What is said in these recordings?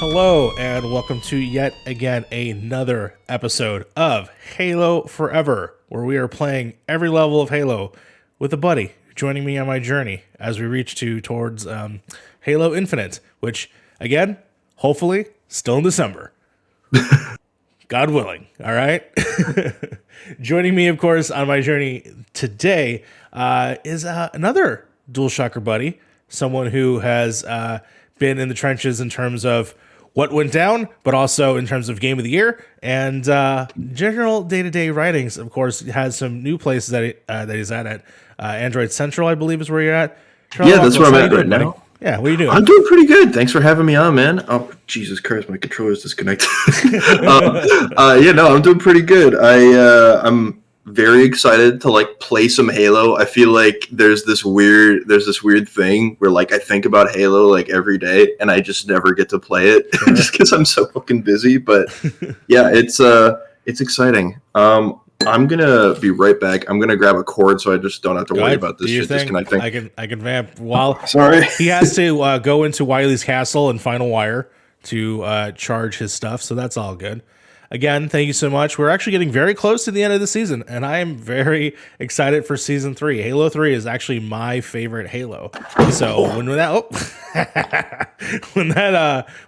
Hello, and welcome to yet again another episode of Halo Forever, where we are playing every level of Halo with a buddy joining me on my journey as we reach towards Halo Infinite, which, again, hopefully, still in December. God willing, all right? Joining me, of course, on my journey today is another DualShocker buddy, someone who has been in the trenches in terms of what went down, but also in terms of Game of the Year and general day-to-day writings. Of course, has some new places that he's at Android Central, I believe, is where you're at. Yeah, that's where I'm at right now. Yeah, what are you doing? I'm doing pretty good. Thanks for having me on, man. Oh, Jesus Christ, my controller's disconnected. I'm doing pretty good. I'm very excited to play some Halo. I feel like there's this weird thing where I think about Halo every day, and I just never get to play it just because I'm so fucking busy. But yeah, it's exciting. I'm gonna be right back. I'm gonna grab a cord so I just don't have to worry about this shit disconnecting. I can vamp while sorry. He has to go into Wily's castle and final wire to charge his stuff, so that's all good. Again, thank you so much. We're actually getting very close to the end of the season, and I am very excited for Season 3. Halo 3 is actually my favorite Halo. So when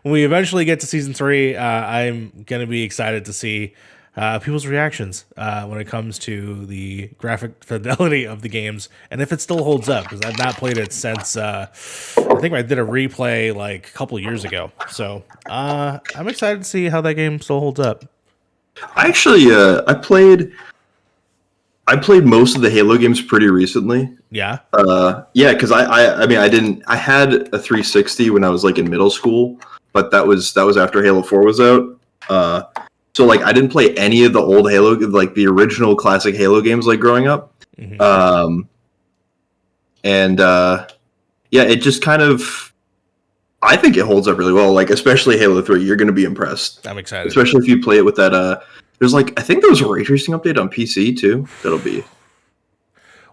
we eventually get to Season 3, I'm going to be excited to see people's reactions when it comes to the graphic fidelity of the games, and if it still holds up, because I've not played it since I think I did a replay a couple years ago. So I'm excited to see how that game still holds up. I actually I played most of the Halo games pretty recently. Yeah. Because I had a 360 when I was in middle school, but that was after Halo 4 was out. So I didn't play any of the old Halo, the original classic Halo games growing up. Mm-hmm. It just kind of, I think it holds up really well. Especially Halo 3, you're going to be impressed. I'm excited, especially if you play it with that. There's I think there was a ray tracing update on PC too. That'll be.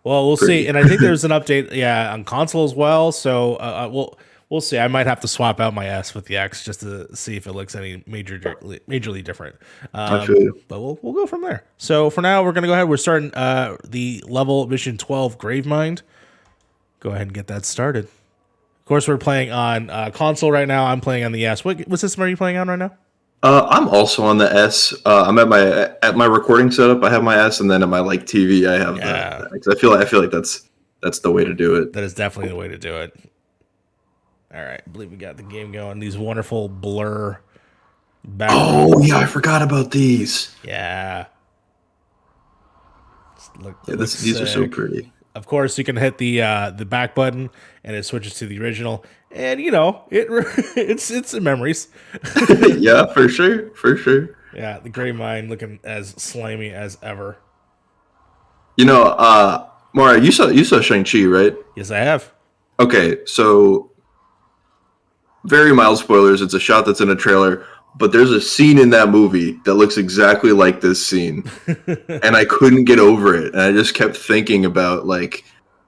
Well, we'll see, and I think there's an update, on console as well. So we'll see. I might have to swap out my S with the X just to see if it looks any majorly different. I feel you. But we'll go from there. So for now, we're going to go ahead. We're starting the level mission 12 Gravemind. Go ahead and get that started. Of course, we're playing on console right now. I'm playing on the S. What system are you playing on right now? I'm also on the S. I'm at my recording setup. I have my S, and then at my TV, I have the X. I feel like that's the way to do it. That is definitely the way to do it. All right, I believe we got the game going. These wonderful blur backgrounds. Oh, yeah, I forgot about these. Yeah. These are so pretty. Of course, you can hit the back button, and it switches to the original. And, it's memories. Yeah, for sure. Yeah, the Gravemind looking as slimy as ever. Mara, you saw Shang-Chi, right? Yes, I have. Okay, so very mild spoilers. It's a shot that's in a trailer, but there's a scene in that movie that looks exactly like this scene, and I couldn't get over it. And I just kept thinking about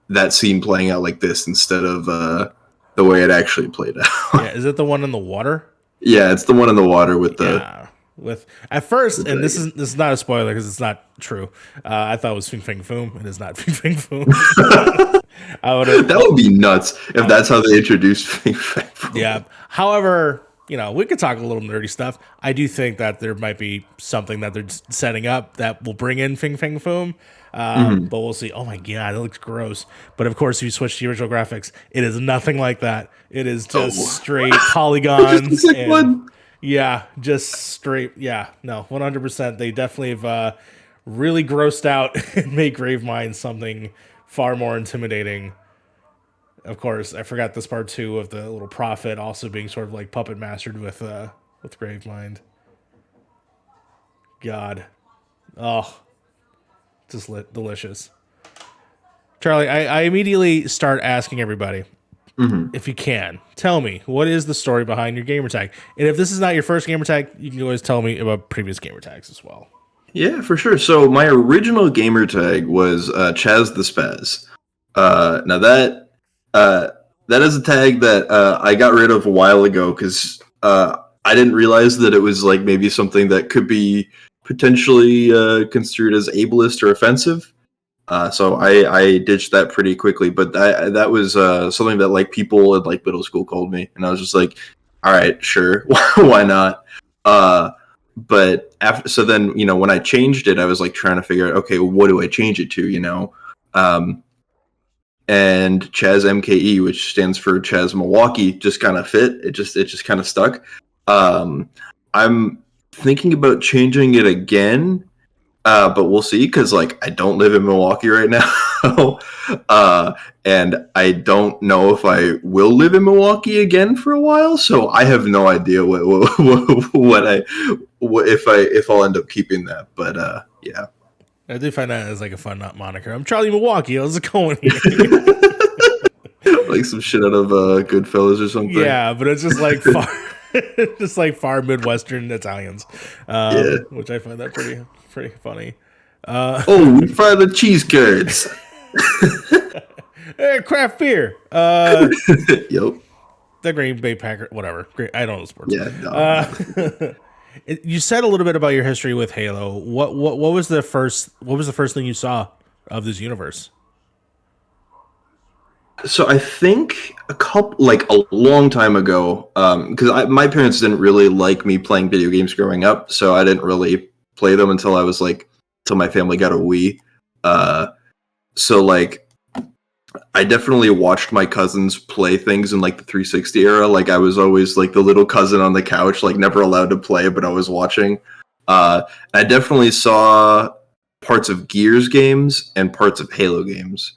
that scene playing out like this instead of the way it actually played out. Yeah, is it the one in the water? Yeah, it's the one in the water with the. With at first, and this is not a spoiler because it's not true. I thought it was Fing Fang Foom. It is not Fing Fang Foom. That would be nuts if that's how they introduced Fing Fang Foom. Yeah. However, we could talk a little nerdy stuff. I do think that there might be something that they're setting up that will bring in Fing Fang Foom. But we'll see. Oh my god, it looks gross. But of course, if you switch to the original graphics, it is nothing like that. It is just straight polygons. Yeah, just straight. Yeah, no, 100%. They definitely have really grossed out and made Gravemind something far more intimidating. Of course, I forgot this part too of the little prophet also being sort of puppet mastered with Gravemind. God, oh, just delicious. Charlie, I immediately start asking everybody. Mm-hmm. If you can, tell me, what is the story behind your gamer tag? And if this is not your first gamer tag, you can always tell me about previous gamer tags as well. Yeah, for sure. So my original gamer tag was Chaz the Spaz. Now that is a tag that I got rid of a while ago because I didn't realize that it was like maybe something that could be potentially construed as ableist or offensive. So I ditched that pretty quickly, but that was something that like people in like middle school called me, and I was just like, all right, sure, why not? But after, so then, when I changed it, I was like trying to figure out, okay, what do I change it to, and Chaz MKE, which stands for Chaz Milwaukee, just kind of fit. It just kind of stuck. I'm thinking about changing it again, but we'll see, because like I don't live in Milwaukee right now, and I don't know if I will live in Milwaukee again for a while. So I have no idea if I'll end up keeping that. But yeah. I do find that as like a fun moniker. I'm Charlie Milwaukee. How's it going here? Like some shit out of Goodfellas or something. Yeah, but it's just like far, just like far Midwestern Italians, which I find that pretty funny. Oh, we fry the cheese curds. Hey, craft beer. Yep. The Green Bay Packers, whatever. Great. I don't know sports. Yeah. No. You said a little bit about your history with Halo. What was the first thing you saw of this universe? So I think a long time ago, because my parents didn't really like me playing video games growing up, so I didn't really play them until my family got a Wii. So like, I definitely watched my cousins play things in like the 360 era. Like I was always like the little cousin on the couch, like never allowed to play, but I was watching. I definitely saw parts of Gears games and parts of Halo games.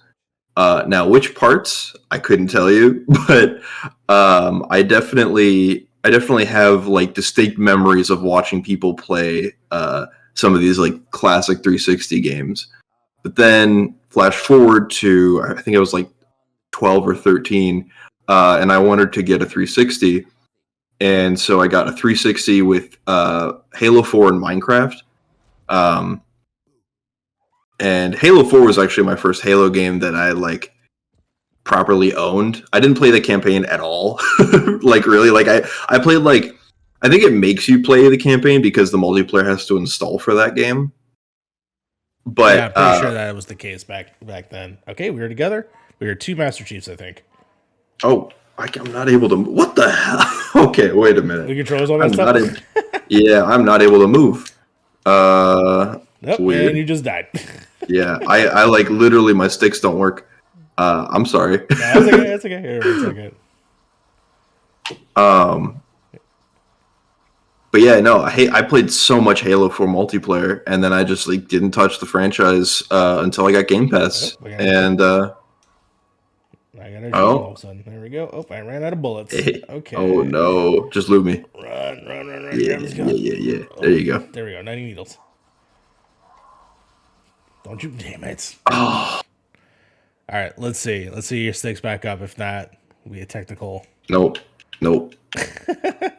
Now, which parts I couldn't tell you, but I definitely have like distinct memories of watching people play some of these like classic 360 games. But then flash forward to, I think I was like 12 or 13, and I wanted to get a 360, and so I got a 360 with Halo 4 and Minecraft. And Halo 4 was actually my first Halo game that I like properly owned. I didn't play the campaign at all. Like really, like I played like, I think it makes you play the campaign because the multiplayer has to install for that game. But yeah, I'm pretty sure that was the case back then. Okay, we were together. We were two Master Chiefs, I think. Oh, I'm not able to. What the hell? Okay, wait a minute. The controls all messed up. Yeah, I'm not able to move. Nope, weird. And you just died. Yeah, I like literally my sticks don't work. I'm sorry. No, that's okay. Here, one second. But yeah, no, I played so much Halo 4 multiplayer, and then I just like didn't touch the franchise until I got Game Pass. I got a all of a sudden. There we go. Oh, I ran out of bullets. Okay. Oh no, just loot me. Run. Yeah. There you go. There we go. 90 needles. Don't you? Damn it. Oh. All right, let's see. Let's see your sticks back up. If not, we be a technical. Nope.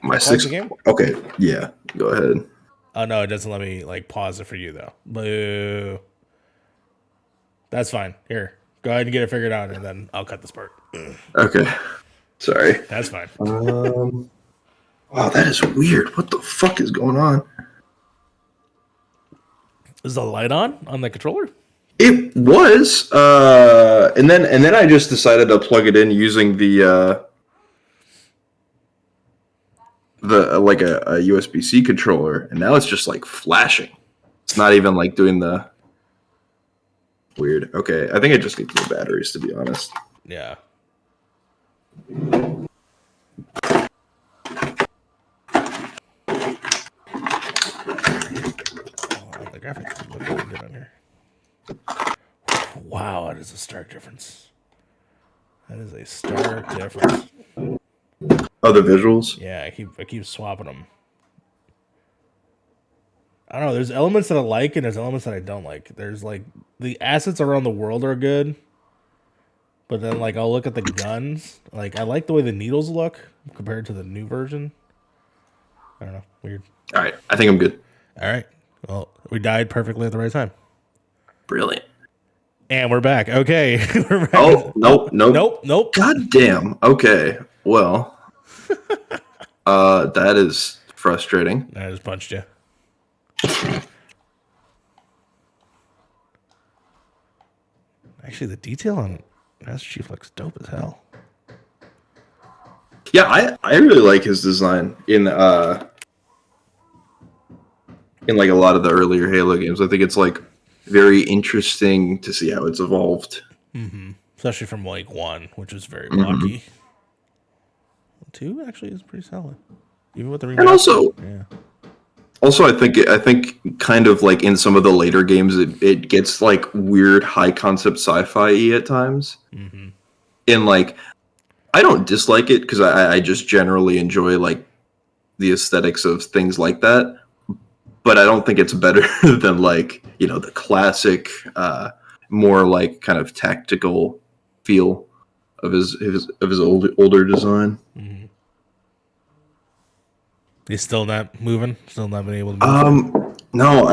My six. Okay, yeah. Go ahead. Oh no, it doesn't let me like pause it for you though. Boo. That's fine. Here, go ahead and get it figured out, and then I'll cut this part. Okay. Sorry. That's fine. Wow, that is weird. What the fuck is going on? Is the light on the controller? It was, and then I just decided to plug it in using the like a USB-C controller, and now it's just like flashing. It's not even like doing the weird. Okay, I think I just need new batteries, to be honest. Yeah. The graphics look really good on here. Wow, that is a stark difference. That is a stark difference. Other visuals? Yeah, I keep swapping them. I don't know. There's elements that I like and there's elements that I don't like. There's like the assets around the world are good, but then like I'll look at the guns. Like I like the way the needles look compared to the new version. I don't know. Weird. All right, I think I'm good. All right. Well, we died perfectly at the right time. Brilliant. And we're back. Okay. We're back. Oh, nope. God damn. Okay. Well, that is frustrating. I just punched you. Actually, the detail on Master Chief looks dope as hell. Yeah, I really like his design in like a lot of the earlier Halo games. I think it's like very interesting to see how it's evolved. Mm-hmm. Especially from like 1, which was very blocky. 2 actually is pretty solid, even with the remaster. And also, I think kind of like in some of the later games, it gets like weird high concept sci-fi at times. Mm-hmm. And like, I don't dislike it because I just generally enjoy like the aesthetics of things like that. But I don't think it's better than like, you know, the classic, more like kind of tactical feel of his older design. Mm-hmm. He's still not moving. Still not been able to move. No,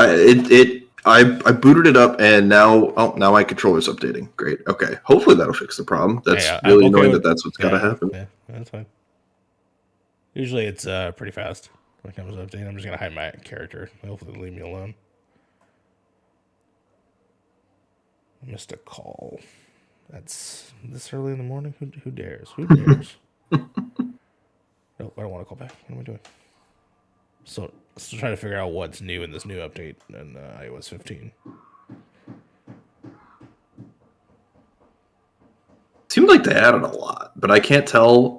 I booted it up and now my controller's updating. Great. Okay. Hopefully that'll fix the problem. That's really annoying that's what's gotta happen. Yeah, that's fine. Usually it's pretty fast when it comes to updating. I'm just gonna hide my character. Hopefully leave me alone. I missed a call. That's this early in the morning. Who dares? Who dares? Nope, I don't want to call back. What am I doing? So still trying to figure out what's new in this new update in iOS 15. Seemed like they added a lot, but I can't tell.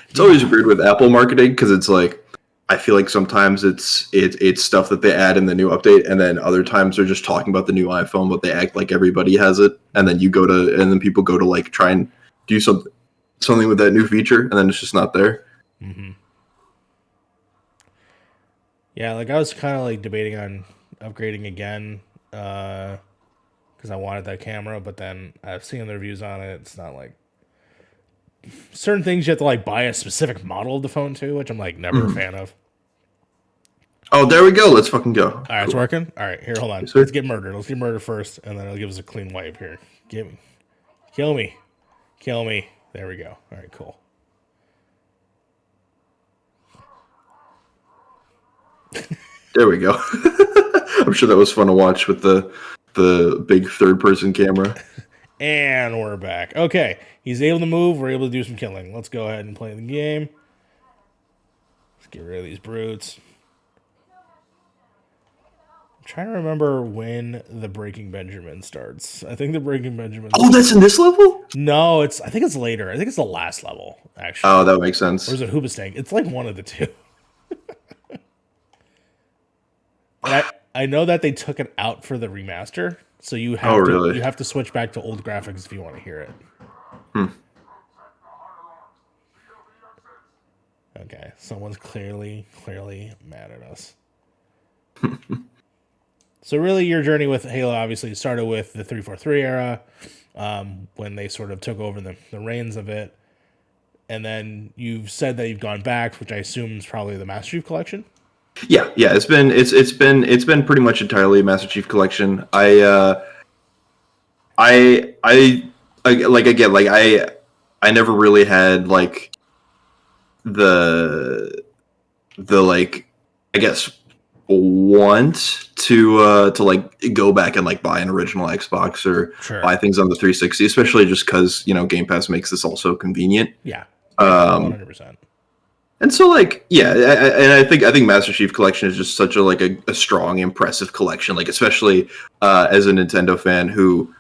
It's always weird with Apple marketing because it's like I feel like sometimes it's stuff that they add in the new update, and then other times they're just talking about the new iPhone, but they act like everybody has it, and then people go to like try and do something with that new feature, and then it's just not there. Mm-hmm. Yeah, like I was kind of like debating on upgrading again because I wanted that camera, but then I've seen the reviews on it. It's not like certain things you have to like buy a specific model of the phone too, which I'm like never a fan of. Oh, there we go. Let's fucking go. All right, it's working. All right, here, hold on. Yes, Let's get murdered. Let's get murdered first, and then it'll give us a clean wipe here. Kill me. There we go. All right, cool. There we go. I'm sure that was fun to watch with the big third-person camera. And we're back. Okay, he's able to move. We're able to do some killing. Let's go ahead and play the game. Let's get rid of these brutes. I'm trying to remember when the Breaking Benjamin starts. I think the Breaking Benjamin... Oh, that's in this level? No, I think it's later. I think it's the last level, actually. Oh, that makes sense. Or is it Hoobastank? It's like one of the two. And I know that they took it out for the remaster, so you have to switch back to old graphics if you want to hear it. Okay, someone's clearly mad at us. So really, your journey with Halo obviously started with the 343 era, when they sort of took over the reins of it, and then you've said that you've gone back, which I assume is probably the Master Chief Collection. Yeah. It's been pretty much entirely a Master Chief Collection. I never really had like the like I guess want to like go back and like buy an original Xbox or buy things on the 360, especially just because Game Pass makes this also convenient. Yeah, 100%. And so, like, yeah, and I think Master Chief Collection is just such a strong, impressive collection. Like, especially as a Nintendo fan who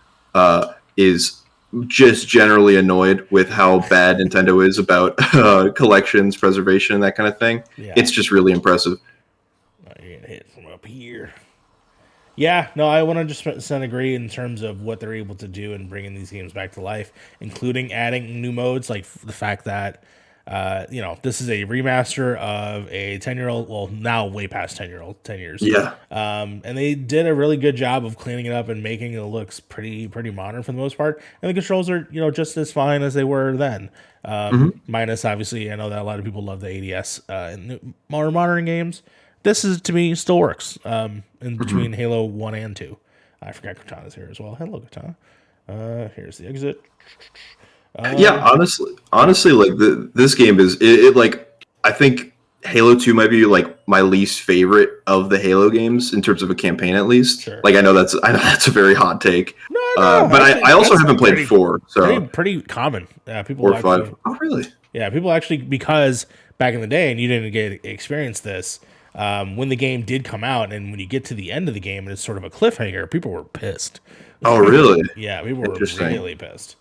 is just generally annoyed with how bad Nintendo is about collections, preservation, and that kind of thing. Yeah. It's just really impressive. You're gonna hit from up here. Yeah, no, I 100% agree in terms of what they're able to do in bringing these games back to life, including adding new modes, like the fact that. This is a remaster of a 10-year-old, well, now way past 10 years. Yeah. And they did a really good job of cleaning it up and making it look pretty modern for the most part. And the controls are, just as fine as they were then. Minus, obviously, I know that a lot of people love the ADS in more modern games. This is, to me, still works in between Halo 1 and 2. I forgot Katana's here as well. Hello, Katana. Here's the exit. Yeah, honestly, like this game is it like I think Halo 2 might be like my least favorite of the Halo games in terms of a campaign, at least. Sure. Like I know that's a very hot take. No, But actually, I also haven't played pretty, 4, so pretty common. People 4 or actually, 5. Oh, really? yeah, people actually, because back in the day, and you didn't get experience this, when the game did come out, and when you get to the end of the game and it's sort of a cliffhanger, people were pissed. Oh, really? Yeah, people were Interesting. really pissed.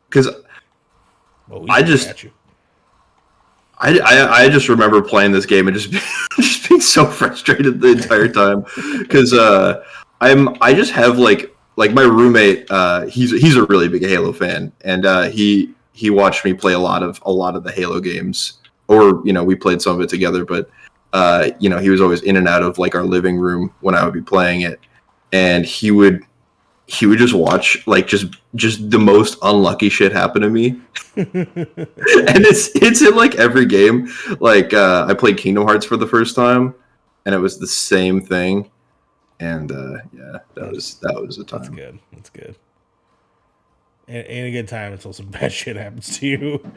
Because Well, I just remember playing this game and just just being so frustrated the entire time because I just have like my roommate, he's a really big Halo fan, and he watched me play a lot of the Halo games, or we played some of it together, but he was always in and out of like our living room when I would be playing it, and he would just watch like just the most unlucky shit happen to me. And it's in like every game. Like I played Kingdom Hearts for the first time, and it was the same thing. And yeah, that was a time. That's good. That's good. Ain't a good time until some bad shit happens to you.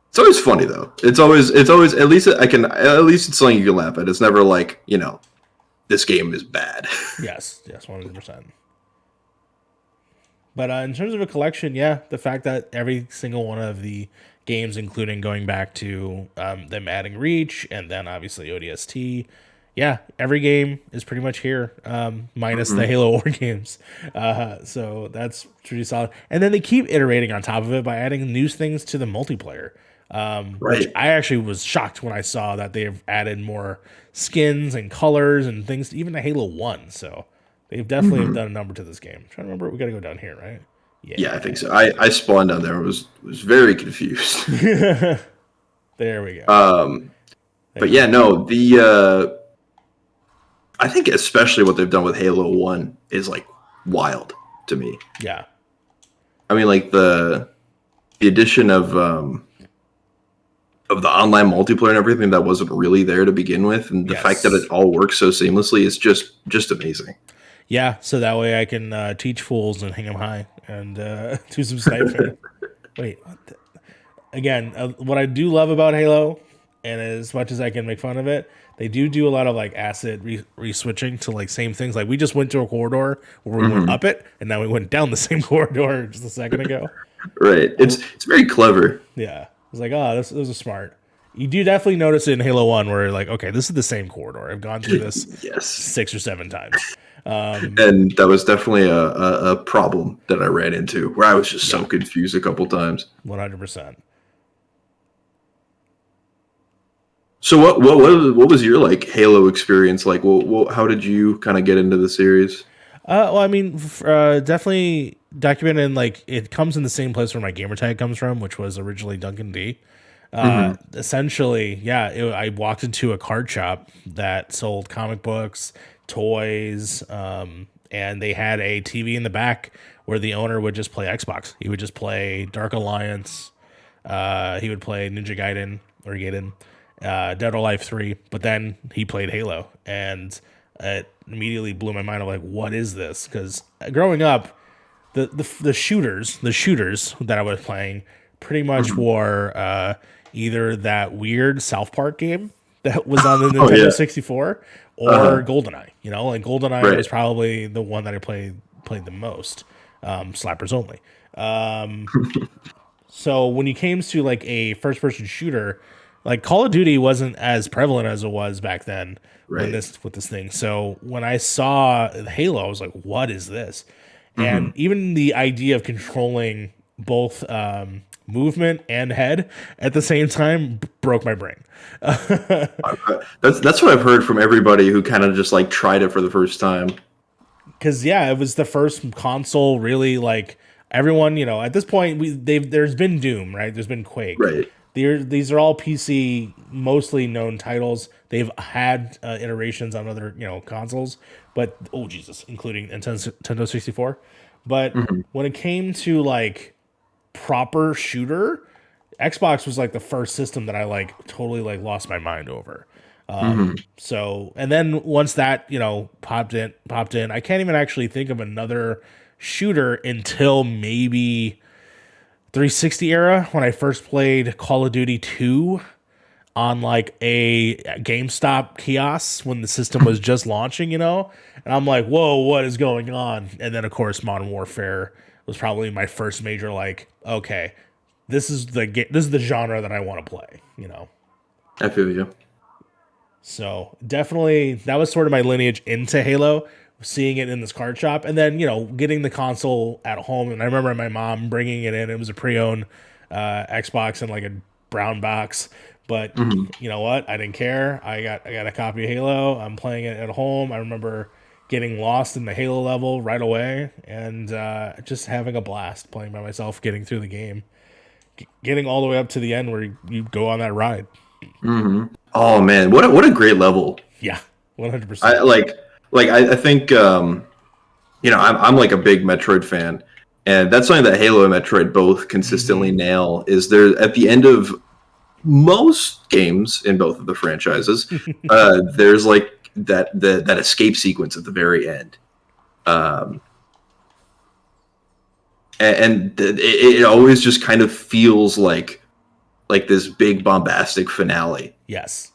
It's always funny though. It's always at least it's something you can laugh at. It's never like this game is bad. Yes, 100%. But in terms of a collection, yeah, the fact that every single one of the games, including going back to them adding Reach and then obviously ODST, yeah, every game is pretty much here, minus the Halo War games. So that's pretty solid. And then they keep iterating on top of it by adding new things to the multiplayer. Which I actually was shocked when I saw that they've added more skins and colors and things, even to Halo 1. So they've definitely done a number to this game. I'm trying to remember, we got to go down here, right? Yeah, I think so. I spawned down there. Was very confused. There we go. But yeah, no, I think especially what they've done with Halo 1 is like wild to me. Yeah. I mean, like the addition of the online multiplayer and everything that wasn't really there to begin with, and the fact that it all works so seamlessly is just amazing. Yeah, so that way I can teach fools and hang them high and do some sniping. Wait, what again, what I do love about Halo, and as much as I can make fun of it, they do a lot of like asset re-switching to like same things. Like we just went to a corridor where we went up it, and now we went down the same corridor just a second ago. Right, it's very clever. Yeah. I was like, oh, this is smart. You do definitely notice it in Halo 1 where you're like, okay, this is the same corridor. I've gone through this 6 or 7 times. And that was definitely a problem that I ran into where I was just so confused a couple times. 100%. So what was your like Halo experience like? How did you kind of get into the series? Well, I mean, definitely documented in, like, it comes in the same place where my gamer tag comes from, which was originally Duncan D. Essentially, I walked into a card shop that sold comic books, toys, and they had a TV in the back where the owner would just play Xbox. He would just play Dark Alliance. He would play Ninja Gaiden or Gaiden, Dead or Alive 3, but then he played Halo, and it immediately blew my mind. I'm like, what is this? Because growing up, the shooters that I was playing pretty much were either that weird South Park game that was on the Nintendo 64 or GoldenEye. Like GoldenEye was probably the one that I played the most. Slappers only. So when you came to like a first person shooter, like Call of Duty wasn't as prevalent as it was back then with this thing. So when I saw Halo, I was like, what is this? And even the idea of controlling both movement and head at the same time broke my brain. That's what I've heard from everybody who kind of just like tried it for the first time. Because it was the first console really, like everyone, at this point there's been Doom, right? There's been Quake. Right. These are all PC mostly known titles. They've had iterations on other consoles, but including Nintendo 64. But when it came to like proper shooter, Xbox was like the first system that I like totally like lost my mind over. So, and then once that popped in, I can't even actually think of another shooter until maybe 360 era when I first played Call of Duty 2 on like a GameStop kiosk when the system was just launching, and I'm like, whoa, what is going on? And then of course Modern Warfare was probably my first major like, okay, this is the genre that I want to play. I feel you. So definitely that was sort of my lineage into Halo, seeing it in this card shop, and then getting the console at home. And I remember my mom bringing it in. It was a pre-owned Xbox in like a brown box. But you know what? I didn't care. I got a copy of Halo. I'm playing it at home. I remember getting lost in the Halo level right away, and just having a blast playing by myself, getting through the game, getting all the way up to the end where you go on that ride. Oh man, what a great level. Yeah, 100%. I think I'm like a big Metroid fan, and that's something that Halo and Metroid both consistently nail. Is there at the end of most games in both of the franchises, there's like that escape sequence at the very end, and it always just kind of feels like this big bombastic finale. Yes.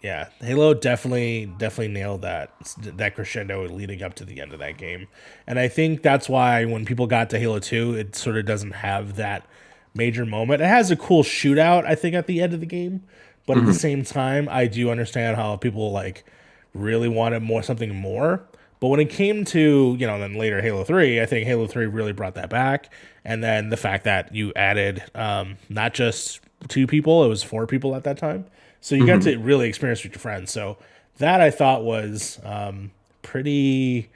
Yeah, Halo definitely nailed that crescendo leading up to the end of that game. And I think that's why when people got to Halo 2, it sort of doesn't have that major moment. It has a cool shootout, I think, at the end of the game. But at the same time, I do understand how people like really wanted something more. But when it came to, then later Halo 3, I think Halo 3 really brought that back. And then the fact that you added not just 2 people, it was 4 people at that time. So you got to really experience with your friends. So that I thought was pretty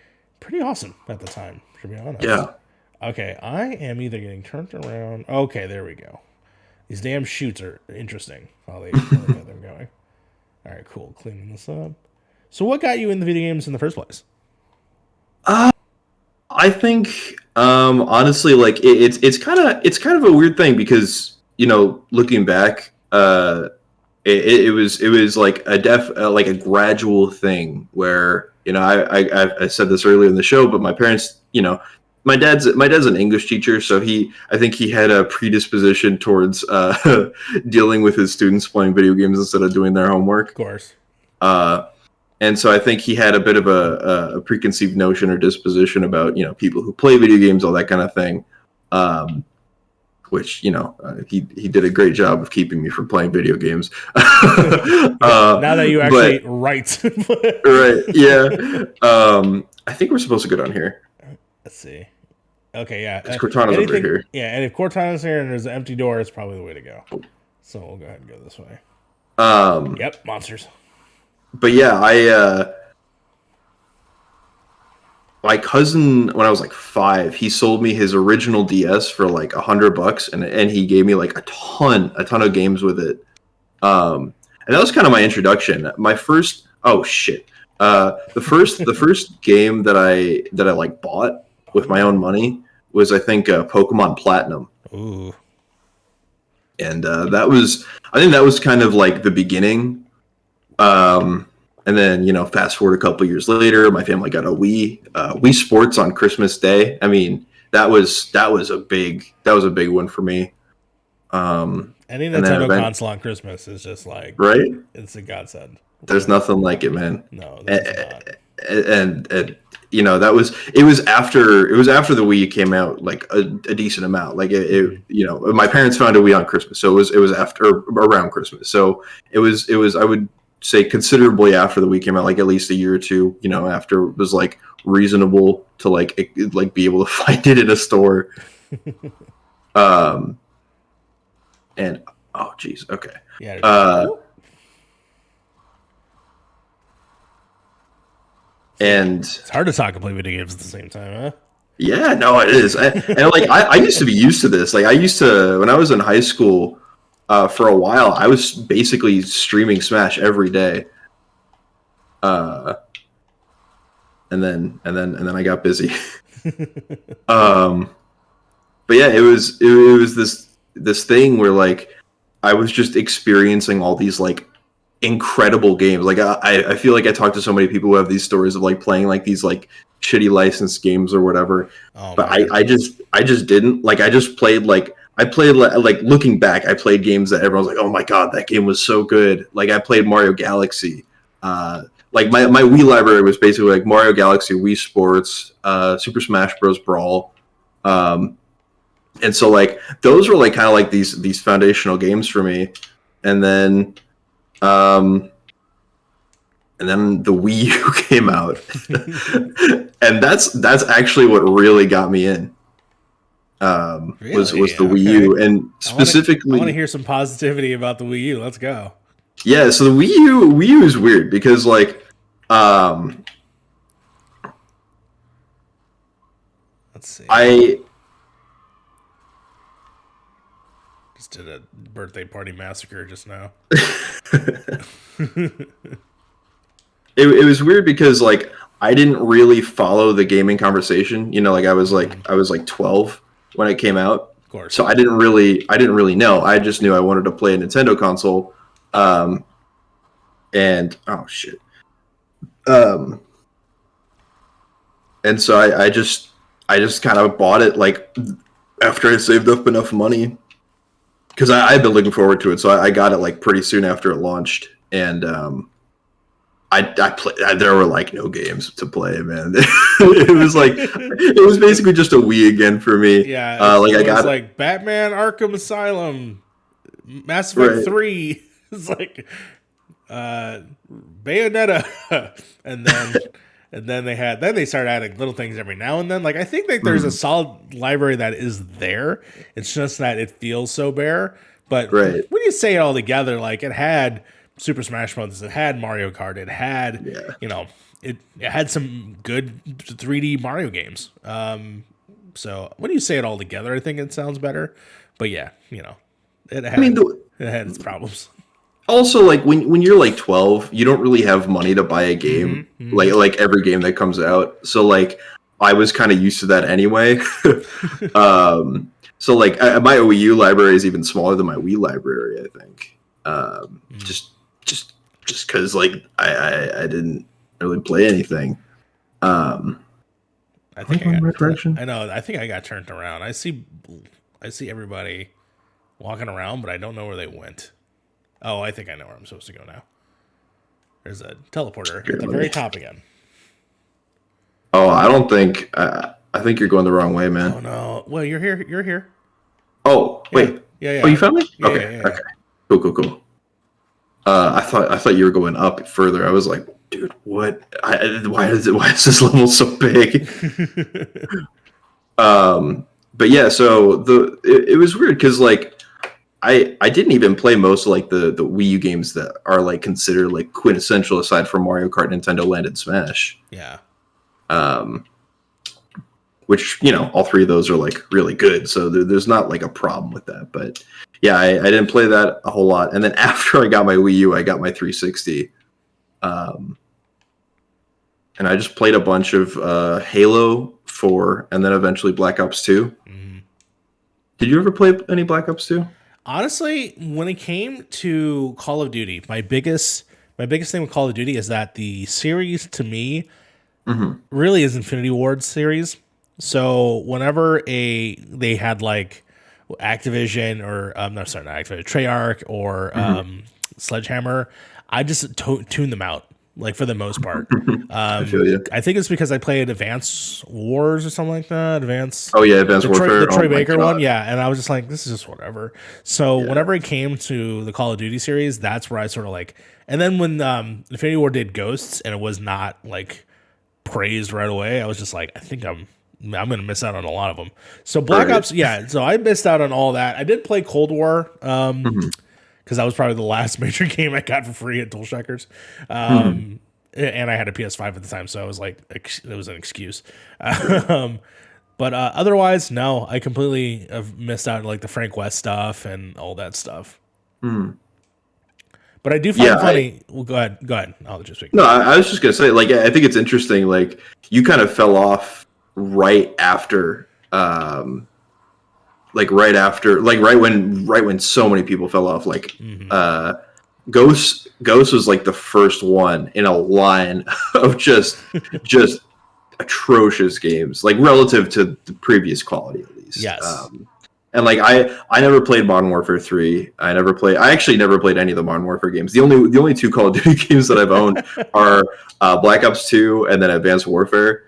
awesome at the time, to be honest. Yeah. Okay, I am either getting turned around. Okay, there we go. These damn shoots are interesting while they're going. All right, cool. Cleaning this up. So what got you in the video games in the first place? I think honestly, like it's kind of a weird thing because looking back, it was like like a gradual thing where I said this earlier in the show, but my parents, my dad's an English teacher, so I think he had a predisposition towards dealing with his students playing video games instead of doing their homework. Of course. And so I think he had a bit of a preconceived notion or disposition about people who play video games, all that kind of thing. Which he did a great job of keeping me from playing video games. Now that you actually write, right? Yeah. I think we're supposed to go down here. Let's see. Okay, yeah. Cortana's over here. Yeah, and if Cortana's here and there's an empty door, it's probably the way to go. So we'll go ahead and go this way. Yep, monsters. But yeah, my cousin, when I was like 5, he sold me his original DS for like $100, and he gave me like a ton of games with it. And that was kind of my introduction. My first, the first game that I like bought with my own money was I think Pokemon Platinum. Ooh. And I think that was kind of like the beginning. And then, fast forward a couple years later, my family got a Wii Sports on Christmas Day. I mean, that was a big one for me. Any Nintendo console on Christmas is just like, right? It's a godsend. There's nothing like it, man. No, there's not. And it was after the Wii came out, like a decent amount. Like my parents found a Wii on Christmas, so it was around Christmas. So it was I would say considerably after the Wii came out, like at least a year or two, after it was like reasonable to like be able to find it in a store. And oh geez, okay. Yeah. And it's hard to talk and play video games at the same time, huh? Yeah, no, it is. I used to be used to this. Like I used to, when I was in high school, for a while, I was basically streaming Smash every day. And then I got busy. But yeah, it was this thing where like I was just experiencing all these like incredible games. Like I feel like I talk to so many people who have these stories of like playing like these like shitty licensed games or whatever. But I just didn't. Like I just played like I played like looking back, I played games that everyone's like, "Oh my god, that game was so good!" Like I played Mario Galaxy. Like my Wii library was basically like Mario Galaxy, Wii Sports, Super Smash Bros. Brawl, and so like those were like kind of like these foundational games for me, and then the Wii U came out, and that's actually what really got me in. Was the Wii U, and specifically, I want to hear some positivity about the Wii U. Let's go. Yeah, so the Wii U is weird because like, let's see. I just did a birthday party massacre just now. It was weird because like I didn't really follow the gaming conversation. You know, like I was like 12 when it came out. Of course. So I didn't really know. I just knew I wanted to play a Nintendo console. And oh shit. And so I just kind of bought it like after I saved up enough money because I've been looking forward to it. So I got it like pretty soon after it launched, and I played. There were like no games to play, man. It was basically just a Wii again for me. Yeah, like I got like Batman: Arkham Asylum, Mass Effect 3. It's like Bayonetta, and then they started adding little things every now and then. Like I think that there's a solid library that is there. It's just that it feels so bare. But when you say it all together, like it had Super Smash Bros. It had Mario Kart. It had it had some good 3D Mario games. So when you say it all together, I think it sounds better. But yeah, it had its problems. Also, like when you're like 12, you don't really have money to buy a game, like every game that comes out. So like I was kind of used to that anyway. So like my Wii U library is even smaller than my Wii library, I think. Just because like I didn't really play anything. I think I got direction. I know. I think I got turned around. I see everybody walking around, but I don't know where they went. Oh, I think I know where I'm supposed to go now. There's a teleporter at the very top again. Oh, I don't think. I think you're going the wrong way, man. Oh no! Well, you're here. You're here. Oh wait. Yeah. Oh, you found me? Yeah, okay. yeah. Okay. Cool. I thought you were going up further. I was like, dude, what? Why is this level so big? But yeah, so it was weird because like I didn't even play most of like the Wii U games that are like considered like quintessential aside from Mario Kart, Nintendo Land, and Smash. Yeah. Which all three of those are like really good, so there's not like a problem with that. But yeah, I didn't play that a whole lot. And then after I got my Wii U, I got my 360, and I just played a bunch of Halo 4, and then eventually Black Ops 2. Mm-hmm. Did you ever play any Black Ops 2? Honestly, when it came to Call of Duty, my biggest thing with Call of Duty is that the series to me really is Infinity Ward series. So whenever they had like Activision or not Activision, Treyarch or Sledgehammer, I just tune them out. Like for the most part, I feel you. I think it's because I played Advanced Wars or something like that. Advanced Advanced Warfare, the Troy Baker one, yeah. And I was just like, this is just whatever. So whenever it came to the Call of Duty series, that's where I sort of like. And then when Infinity War did Ghosts and it was not like praised right away, I was just like, I think I'm going to miss out on a lot of them. So Black Ops, yeah. So I missed out on all that. I did play Cold War. Because that was probably the last major game I got for free at DualShockers. And I had a PS5 at the time, so I was like, it was an excuse. But otherwise, no, I completely have missed out on like the Frank West stuff and all that stuff. But I do find it funny. Well, go ahead. I'll just speak. No, I was just going to say, like, I think it's interesting. Like, you kind of fell off right after... right when so many people fell off, like Ghost was like the first one in a line of just atrocious games, like relative to the previous quality at least. Yes. And like I never played Modern Warfare 3. I actually never played any of the Modern Warfare games. The only two Call of Duty games that I've owned are Black Ops 2 and then Advanced Warfare.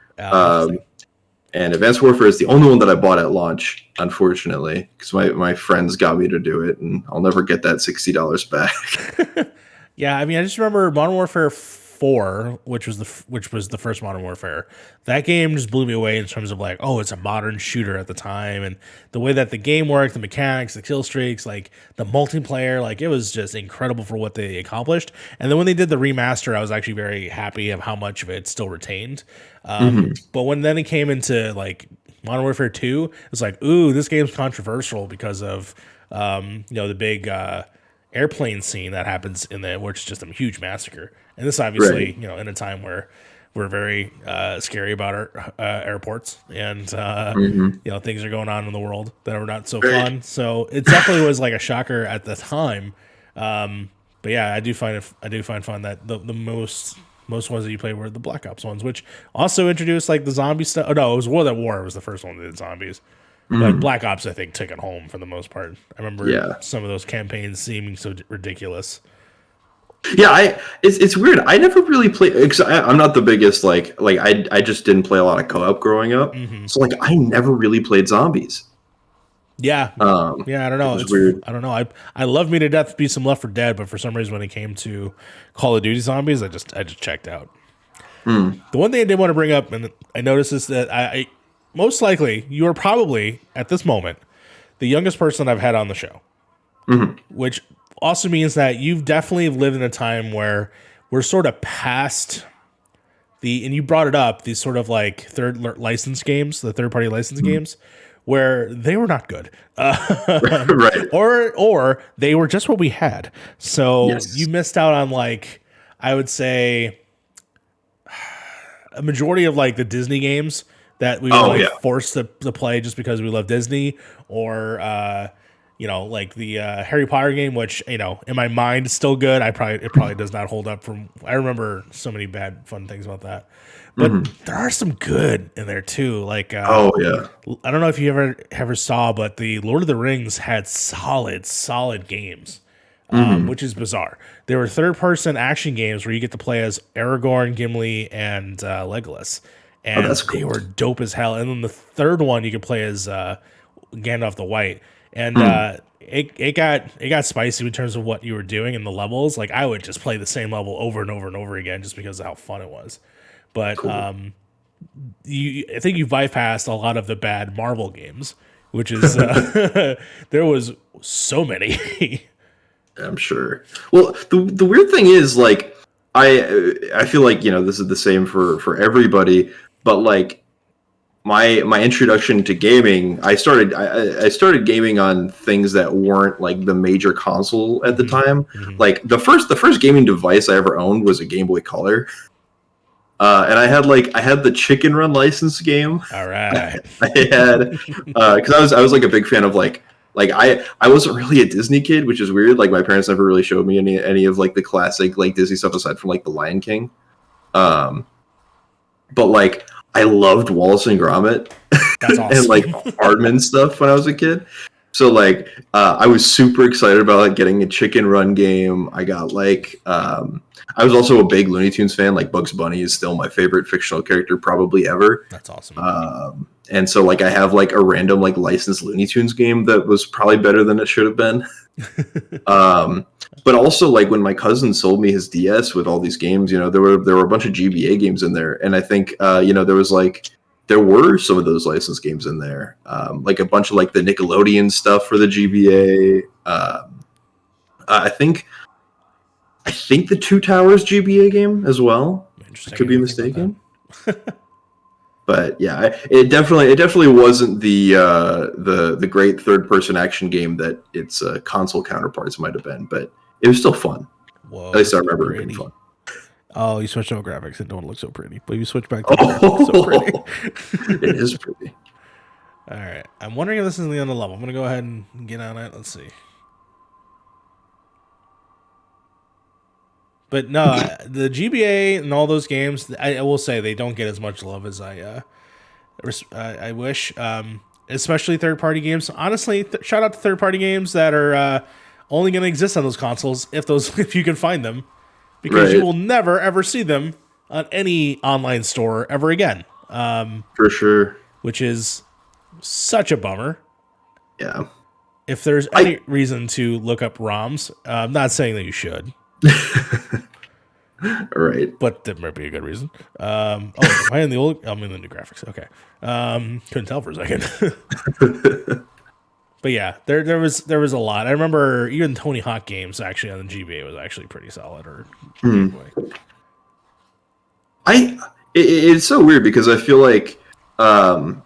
And Advanced Warfare is the only one that I bought at launch, unfortunately, because my friends got me to do it, and I'll never get that $60 back. Yeah, I mean, I just remember Modern Warfare 4, which was the first Modern Warfare. That game just blew me away in terms of like, oh, it's a modern shooter at the time, and the way that the game worked, the mechanics, the kill streaks, like the multiplayer, like it was just incredible for what they accomplished. And then when they did the remaster, I was actually very happy of how much of it still retained. But when then it came into like Modern Warfare 2, it's like, ooh, this game's controversial because of the big airplane scene that happens in there, which is just a huge massacre. And this obviously, Right. in a time where we're very scary about our airports, and things are going on in the world that are not so fun. So it definitely was like a shocker at the time. But yeah, I do find fun that the most ones that you played were the Black Ops ones, which also introduced like the zombie stuff. Oh no, it was World at War was the first one that did zombies. But Black Ops, I think, took it home for the most part. I remember some of those campaigns seeming so ridiculous. Yeah, it's weird. I never really played. I'm not the biggest I just didn't play a lot of co-op growing up. So like I never really played zombies. Yeah, yeah. I don't know. It's weird. I don't know. I love me to death. Be some Left 4 Dead, but for some reason, when it came to Call of Duty zombies, I just checked out. The one thing I did want to bring up, and I noticed, is that I most likely you are probably at this moment the youngest person I've had on the show, which also means that you've definitely lived in a time where we're sort of past and you brought it up, these sort of like third license games, the third party license games, where they were not good, Right. or they were just what we had. So Yes. you missed out on, like, I would say, a majority of like the Disney games that we were forced to play just because we love Disney, or like the Harry Potter game, which in my mind is still good. It probably does not hold up from. I remember so many bad fun things about that, but there are some good in there too. Like Oh yeah. I don't know if you ever saw, but the Lord of the Rings had solid games. Which is bizarre. There were third-person action games where you get to play as Aragorn, Gimli, and Legolas, and that's cool. they were dope as hell. And then the third one you could play as Gandalf the White, and it got spicy in terms of what you were doing in the levels. Like I would just play the same level over and over and over again just because of how fun it was. But Cool. I think you bypassed a lot of the bad Marvel games, which is there was so many. I'm sure. Well, the weird thing is, like, I feel like this is the same for everybody, but like my introduction to gaming, I started gaming on things that weren't like the major console at the time. Like the first gaming device I ever owned was a Game Boy Color. And I had the Chicken Run license game. All right. I had because I was like a big fan of like I wasn't really a Disney kid, which is weird. Like my parents never really showed me any of like the classic like Disney stuff aside from like The Lion King. But like I loved Wallace and Gromit. That's awesome. And like Aardman stuff when I was a kid. So like I was super excited about like getting a Chicken Run game. I got like I was also a big Looney Tunes fan. Like Bugs Bunny is still my favorite fictional character probably ever. That's awesome. And so like I have like a random like licensed Looney Tunes game that was probably better than it should have been. But also like when my cousin sold me his DS with all these games, there were a bunch of GBA games in there, and I think there were some of those licensed games in there, like a bunch of like the Nickelodeon stuff for the GBA. I think the Two Towers GBA game as well. I could be mistaken. But yeah, it definitely wasn't the great third person action game that its console counterparts might have been, but it was still fun. Whoa, at least I remember it being fun. Oh, you switched over graphics. It don't look so pretty, but you switch back to graphics. So pretty. It is pretty. All right, I'm wondering if this is the end of the level. I'm gonna go ahead and get on it. Let's see. But no, the GBA and all those games, I will say they don't get as much love as I wish. especially third-party games. Honestly, shout out to third-party games that are only going to exist on those consoles if you can find them, because you will never ever see them on any online store ever again. For sure. Which is such a bummer. Yeah. If there's any reason to look up ROMs, I'm not saying that you should. Right. But that might be a good reason. Am I in the old? I'm in the new graphics. Okay. Couldn't tell for a second. But yeah, there was a lot. I remember even Tony Hawk games actually on the GBA was actually pretty solid. Or it's so weird because I feel like for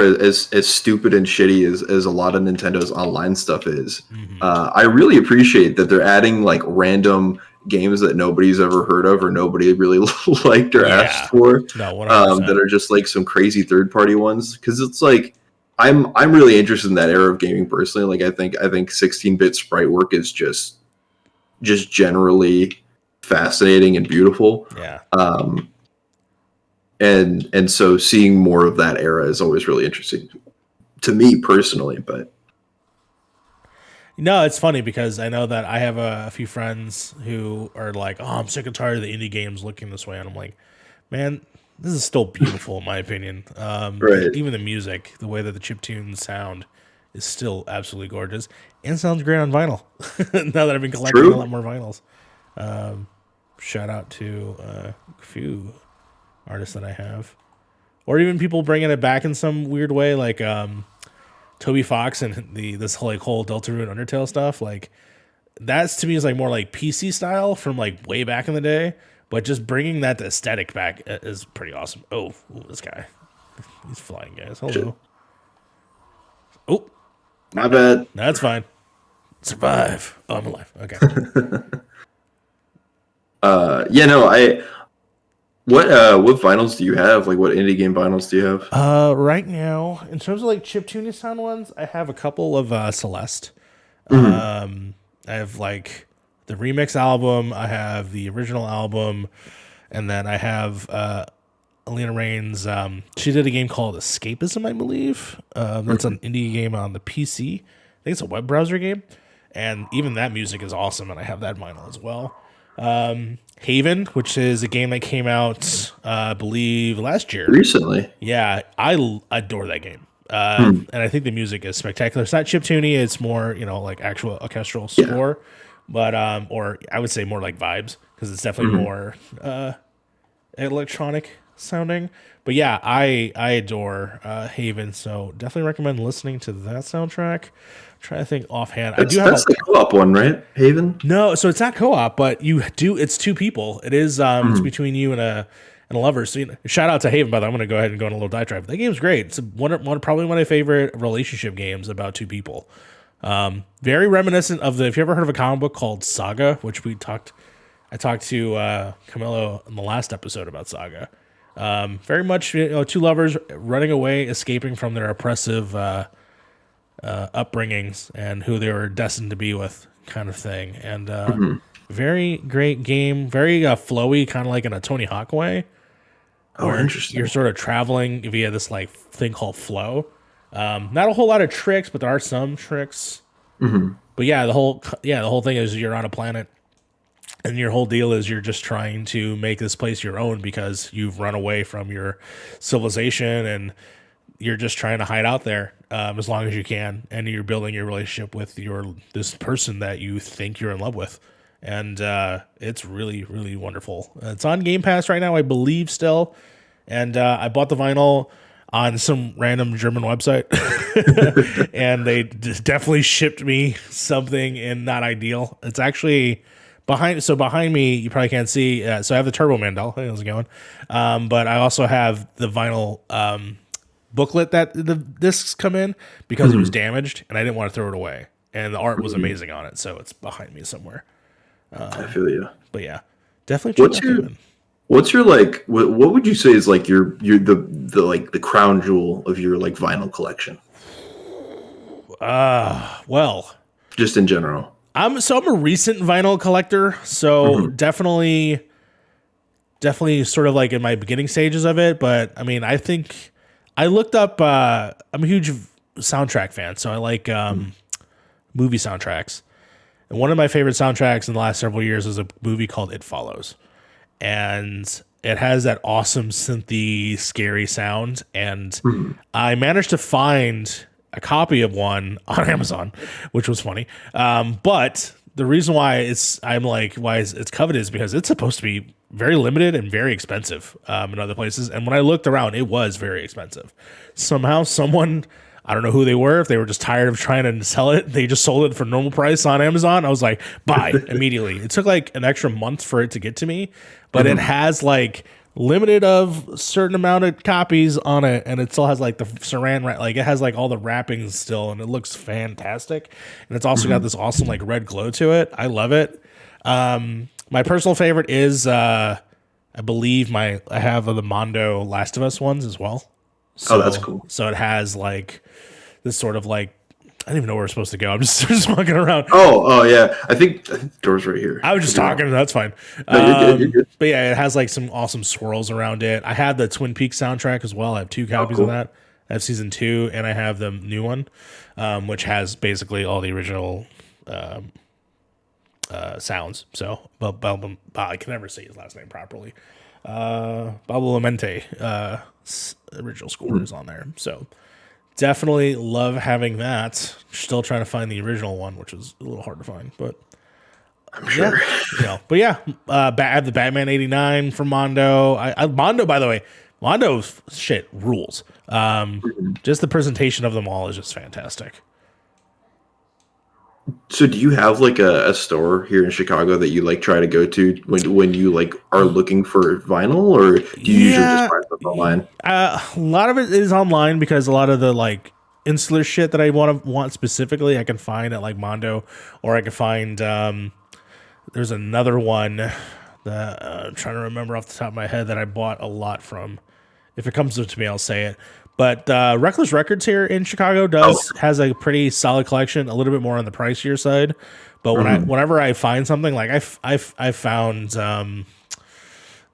as stupid and shitty as a lot of Nintendo's online stuff is, I really appreciate that they're adding like random games that nobody's ever heard of or nobody really liked or asked for. That are just like some crazy third party ones, because it's like I'm really interested in that era of gaming personally. Like I think 16-bit sprite work is just generally fascinating and beautiful. Yeah. And so seeing more of that era is always really interesting to me personally. But no, it's funny because I know that I have a few friends who are like, "Oh, I'm sick and tired of the indie games looking this way," and I'm like, "Man, this is still beautiful in my opinion. Right. Even the music, the way that the chiptunes sound, is still absolutely gorgeous and sounds great on vinyl." Now that I've been collecting a lot more vinyls, shout out to a few artists that I have, or even people bringing it back in some weird way, like Toby Fox and this whole Deltarune Undertale stuff. Like that's to me is like more like PC style from like way back in the day. But just bringing that aesthetic back is pretty awesome. Oh, this guy. He's flying, guys. Hello. Oh. My bad. No, that's fine. Survive. Oh, I'm alive. Okay. What vinyls do you have? Like what indie game vinyls do you have? Right now, in terms of like chiptune sound ones, I have a couple of Celeste. I have like the remix album, I have the original album, and then I have Alina Rain's. She did a game called Escapism, I believe. That's an indie game on the PC. I think it's a web browser game, and even that music is awesome, and I have that vinyl as well. Haven, which is a game that came out, I believe, last year. Recently. Yeah, I adore that game. And I think the music is spectacular. It's not chiptuney, it's more, like actual orchestral score. Yeah. But or I would say more like vibes, because it's definitely more electronic sounding. But yeah, I adore Haven, so definitely recommend listening to that soundtrack. Try to think offhand. That's the co-op one, right? Haven? No, so it's not co-op, but it's two people. It is it's between you and a lover. So shout out to Haven, by the way. I'm going to go ahead and go on a little diatribe. That game's great. It's probably one of my favorite relationship games about two people. Very reminiscent of if you ever heard of a comic book called Saga, which I talked to Camilo in the last episode about Saga. Very much two lovers running away, escaping from their oppressive upbringings and who they were destined to be with, kind of thing. And very great game, very flowy, kind of like in a Tony Hawk way. Oh, interesting. You're sort of traveling via this like thing called flow. Not a whole lot of tricks, but there are some tricks. But yeah, the whole thing is you're on a planet, and your whole deal is you're just trying to make this place your own because you've run away from your civilization, and you're just trying to hide out there as long as you can, and you're building your relationship with this person that you think you're in love with. And it's really, really wonderful. It's on Game Pass right now, I believe, still. And I bought the vinyl on some random German website, and they definitely shipped me something in not ideal. It's actually behind me. You probably can't see. So I have the Turbo Man doll. How's it going? But I also have the vinyl booklet that the discs come in because it was damaged, and I didn't want to throw it away. And the art was amazing on it, so it's behind me somewhere. I feel you. But yeah, definitely. What's your like? What would you say is like your the crown jewel of your like vinyl collection? Well, just in general. I'm a recent vinyl collector, so definitely sort of like in my beginning stages of it. But I mean, I think I looked up. I'm a huge soundtrack fan, so I like movie soundtracks. And one of my favorite soundtracks in the last several years is a movie called It Follows, and it has that awesome synthy, scary sound. And I managed to find a copy of one on Amazon, which was funny. But the reason why it's coveted is because it's supposed to be very limited and very expensive in other places. And when I looked around, it was very expensive. Somehow, someone, I don't know who they were, if they were just tired of trying to sell it, they just sold it for normal price on Amazon. I was like, buy immediately. It took like an extra month for it to get to me, but it has like limited of a certain amount of copies on it, and it still has like the saran wrap, like it has like all the wrappings still, and it looks fantastic. And it's also got this awesome like red glow to it. I love it. My personal favorite is I believe I have the Mondo Last of Us ones as well. So, that's cool. So it has like this sort of like, I don't even know where we're supposed to go. I'm just walking around. Oh yeah. I think door's right here. I was just talking. That's fine. No, you're good. But yeah, it has like some awesome swirls around it. I have the Twin Peaks soundtrack as well. I have 2 copies of that. I have season 2, and I have the new one, which has basically all the original sounds. So, I can never say his last name properly. Badalamenti, original score is on there. So definitely love having that. Still trying to find the original one, which is a little hard to find, but I'm sure. Yeah, I have the Batman 89 from Mondo. Mondo, by the way, Mondo's shit rules. Just the presentation of them all is just fantastic. So do you have like a store here in Chicago that you like try to go to when you like are looking for vinyl, or do you usually just find stuff online? A lot of it is online because a lot of the like insular shit that I want specifically, I can find at like Mondo, or I can find there's another one that I'm trying to remember off the top of my head that I bought a lot from. If it comes to me, I'll say it. But Reckless Records here in Chicago has a pretty solid collection, a little bit more on the pricier side. But whenever I find something, like I found found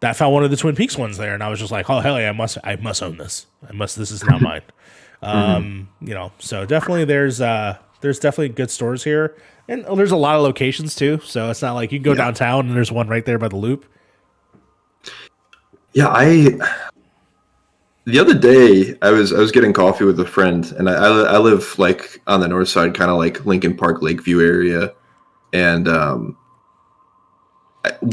one of the Twin Peaks ones there, and I was just like, oh hell yeah, I must own this. This is now mine. So definitely there's definitely good stores here, and there's a lot of locations too. So it's not like you can go downtown and there's one right there by the Loop. Yeah, the other day, I was getting coffee with a friend, and I live like on the north side, kind of like Lincoln Park, Lakeview area, and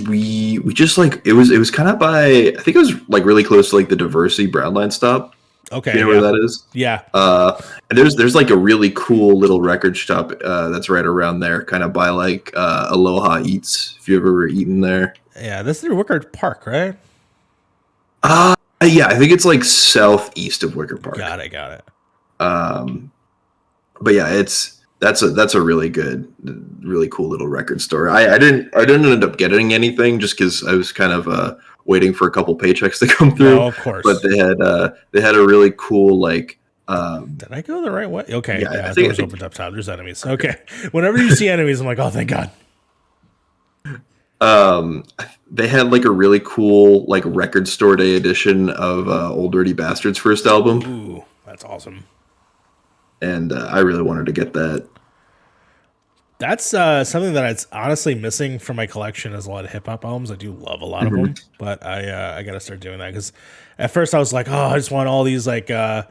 we just like it was kind of by, I think it was like really close to like the Diversity Broadline stop. Okay, you know where that is? Yeah. And there's like a really cool little record shop that's right around there, kind of by like Aloha Eats. If you ever eaten there. Yeah, this is near Wicker Park, right? Yeah, I think it's like southeast of Wicker Park. Got it. But yeah, that's a really good, really cool little record store. I didn't end up getting anything just because I was kind of waiting for a couple paychecks to come through. No, of course. But they had a really cool like. Did I go the right way? Okay, yeah, the doors opened up top. There's enemies. Okay, whenever you see enemies, I'm like, oh, thank God. They had like a really cool like record store day edition of Old Dirty Bastard's first album. Ooh, that's awesome. And I really wanted to get that. That's something that it's honestly missing from my collection is a lot of hip hop albums. I do love a lot of them, but I got to start doing that because at first I was like, oh, I just want all these like I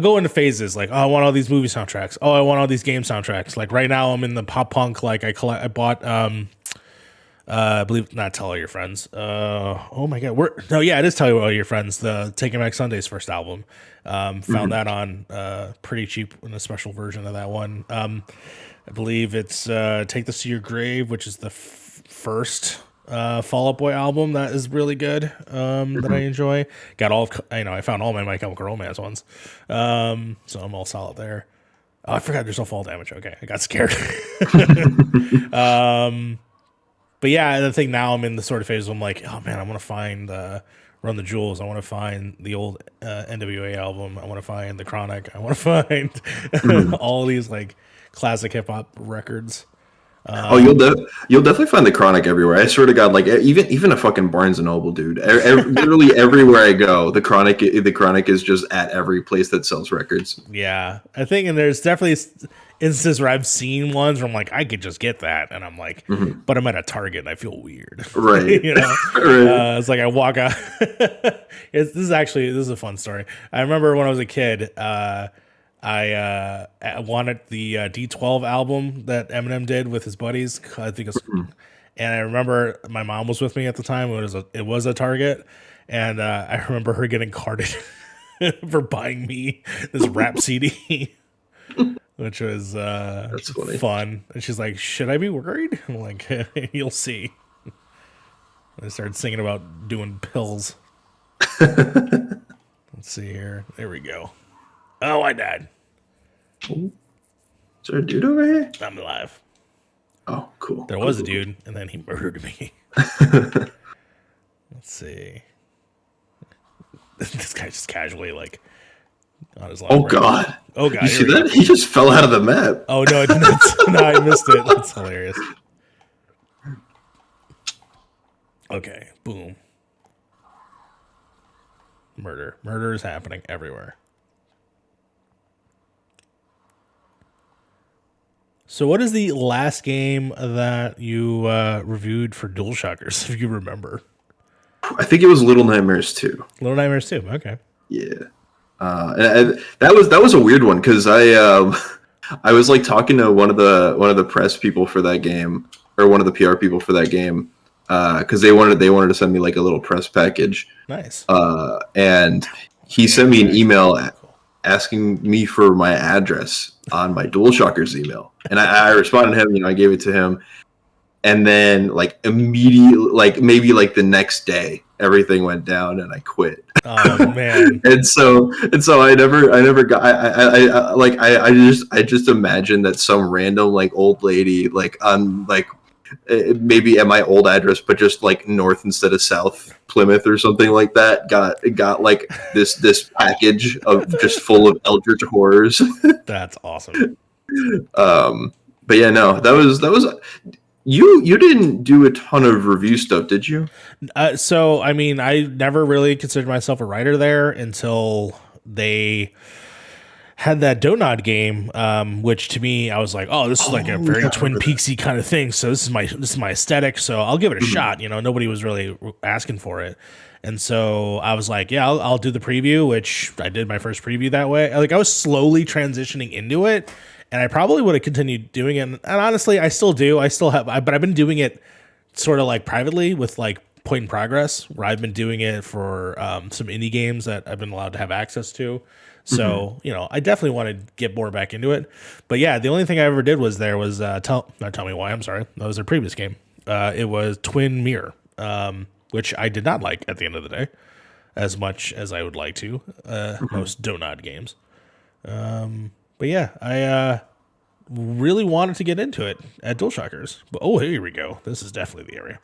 go into phases like, oh, I want all these movie soundtracks. Oh, I want all these game soundtracks. Like right now I'm in the pop punk. Like I bought I believe not Tell All Your Friends. Oh my God. It is Tell All Your Friends. The Taking Back Sunday's first album. Found that on pretty cheap in a special version of that one. I believe it's Take This to Your Grave, which is the first Fall Out Boy album that is really good. That I enjoy. I found all my My Chemical Romance ones. So I'm all solid there. Oh, I forgot there's no Fall Damage. Okay, I got scared. But yeah, the thing now I'm in the sort of phase where I'm like, oh man, I want to find Run the Jewels. I want to find the old NWA album. I want to find The Chronic. I want to find all these like classic hip hop records. Oh, you'll definitely find the Chronic everywhere. I swear to God, like even a fucking Barnes and Noble, dude. Literally everywhere I go, the Chronic is just at every place that sells records. Yeah, I think, and there's definitely instances where I've seen ones where I'm like, I could just get that, and I'm like, Mhm. but I'm at a Target and I feel weird, Right. you know. Right. It's like I walk out. This is a fun story. I remember when I was a kid, I wanted the D12 album that Eminem did with his buddies. I think it's, Mhm. and I remember my mom was with me at the time. It was a Target, and I remember her getting carded for buying me this rap CD, which was That's funny. fun. And she's like, "Should I be worried?" I'm like, "You'll see." I started singing about doing pills. Let's see here. There we go. Oh, I died. Is there a dude over here? I'm alive. Oh, cool. There Cool, was a cool, dude, and then he murdered me. cool. Let's see. This guy just casually, like, on his Oh line. God. Oh, God. You here see we go. that? He just fell out of the map. Oh, no, I didn't. No, I missed it. That's hilarious. Okay, boom. Murder. Murder is happening everywhere. So what is the last game that you reviewed for DualShockers, if you remember? I think it was Little Nightmares 2. Little Nightmares 2. Okay. Yeah. That was a weird one because I was like talking to one of the press people for that game, or one of the PR people for that game, because they wanted to send me like a little press package, Nice. and he sent me an email asking me for my address on my DualShockers email, and I responded to him. I gave it to him, and then like immediately, like maybe like the next day, everything went down, and I quit. Oh man. and so I never got I just imagine that some random like old lady like on like maybe at my old address but just like north instead of south Plymouth or something like that got like this package of just full of eldritch horrors. That's awesome. But yeah, no, that was you didn't do a ton of review stuff, did you? So, I mean, I never really considered myself a writer there until they had that Donut game, which to me, I was like, oh, this is like a very Twin Peaksy kind of thing. So this is my aesthetic. So I'll give it a shot. Nobody was really asking for it. And so I was like, yeah, I'll do the preview, which I did my first preview that way. Like I was slowly transitioning into it. And I probably would have continued doing it. And honestly, I still do. But I've been doing it sort of like privately with like Point in Progress, where I've been doing it for some indie games that I've been allowed to have access to. So, I definitely want to get more back into it. But yeah, the only thing I ever did was not tell me why, I'm sorry. That was their previous game. It was Twin Mirror, which I did not like at the end of the day as much as I would like to. Most Donut games. But yeah, I really wanted to get into it at DualShockers. But here we go. This is definitely the area.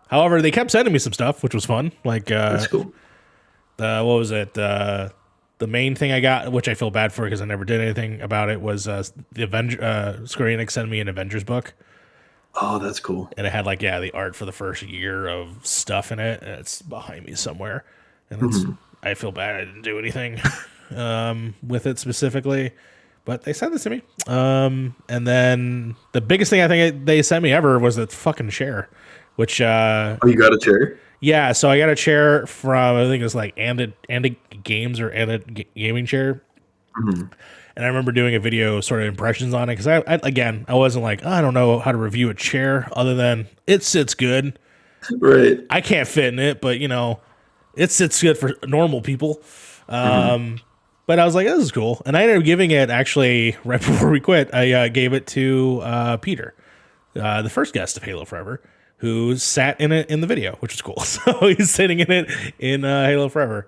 However, they kept sending me some stuff, which was fun. Like, That's cool. what was it? The main thing I got, which I feel bad for because I never did anything about it, was the Square Enix sent me an Avengers book. Oh, that's cool. And it had the art for the first year of stuff in it. And it's behind me somewhere. And I feel bad I didn't do anything with it specifically, but they sent this to me. And then the biggest thing I think they sent me ever was the fucking chair, which Oh, you got a chair? yeah. So I got a chair from, I think it was like Anda Games or Anda Gaming chair. And I remember doing a video sort of impressions on it because I wasn't like, I don't know how to review a chair other than it sits good. Right. I can't fit in it, but it sits good for normal people. But I was like, this is cool. And I ended up giving it, actually, right before we quit, I gave it to Peter, the first guest of Halo Forever, who sat in it in the video, which was cool. So he's sitting in it in Halo Forever.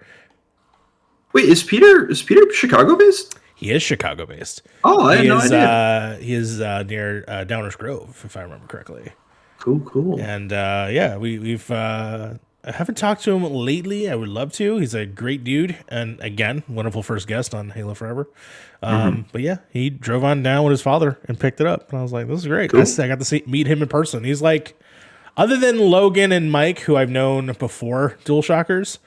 Wait, is Peter Chicago based? He is Chicago based. Oh, I had no idea. He is near Downers Grove, if I remember correctly. Cool. And yeah, we've I haven't talked to him lately. I would love to. He's a great dude, and again, wonderful first guest on Halo Forever. But yeah, he drove on down with his father and picked it up, and I was like, "This is great." Cool. I got to meet him in person. He's like, other than Logan and Mike, who I've known before DualShockers,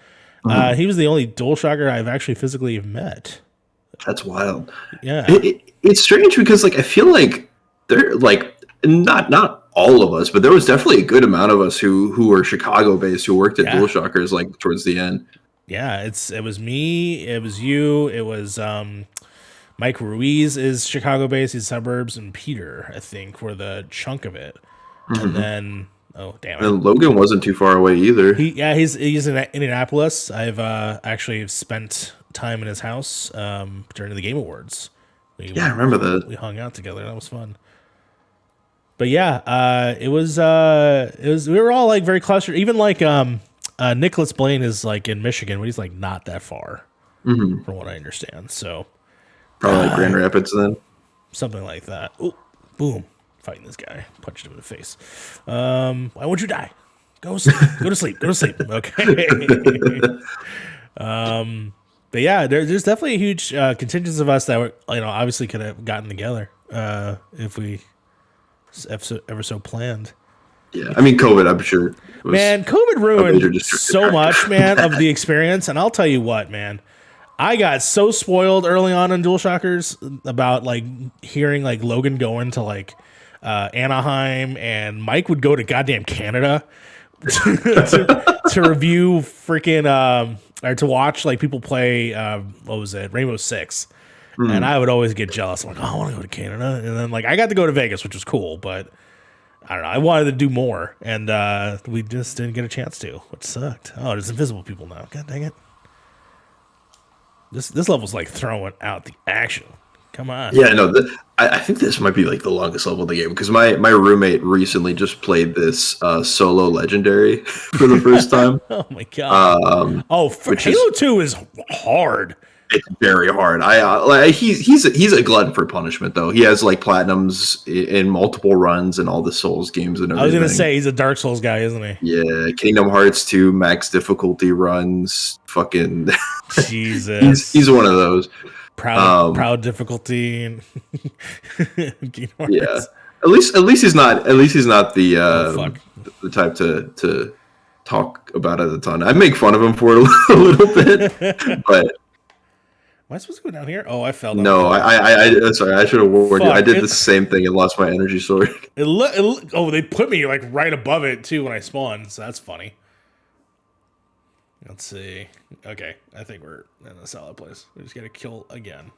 he was the only DualShocker I've actually physically met. That's wild. Yeah, it's strange because like I feel like they're like not all of us, but there was definitely a good amount of us who were Chicago based who worked at DualShockers like towards the end. Yeah, it was me, it was you, it was Mike Ruiz is Chicago based, he's suburbs, and Peter, I think, were the chunk of it. And then And Logan wasn't too far away either. He's in Indianapolis. I've actually spent time in his house during the Game Awards. I remember that. We hung out together. That was fun. But yeah, it was we were all like very clustered. Even like Nicholas Blaine is like in Michigan, but he's like not that far from what I understand. So probably like Grand Rapids then. Something like that. Ooh, boom. Fighting this guy. Punched him in the face. Why won't you die? Go sleep. Go to sleep. Go to sleep. Okay. But yeah, there's definitely a huge contingent of us that were, obviously could have gotten together if we ever so planned. Yeah, I mean, COVID, I'm sure. Man, COVID ruined so much, man, of the experience. And I'll tell you what, man. I got so spoiled early on in DualShockers about like hearing like Logan going to like Anaheim, and Mike would go to goddamn Canada to review freaking or to watch like people play what was it, Rainbow Six. And I would always get jealous. I'm like, oh, I want to go to Canada. And then like I got to go to Vegas, which was cool, but I don't know. I wanted to do more, and we just didn't get a chance to, which sucked. Oh, there's invisible people now. God dang it. This level's like throwing out the action. Come on. Yeah, no, I think this might be like the longest level of the game because my roommate recently just played this solo legendary for the first time. Oh my god! Halo 2 is hard. It's very hard. He's a glutton for punishment though. He has like platinums in multiple runs and all the Souls games and everything. I was gonna say he's a Dark Souls guy, isn't he? Yeah, Kingdom Hearts 2 max difficulty runs. Fucking Jesus. he's one of those. Proud difficulty. And yeah. At least he's not the the type to talk about it a ton. I make fun of him for it a little bit, but. Am I supposed to go down here? Oh, I fell down. No, I sorry. I should have warned you. I did the same thing and lost my energy sword. They put me like right above it too when I spawned, so that's funny. Let's see. Okay, I think we're in a solid place. We just got to kill again.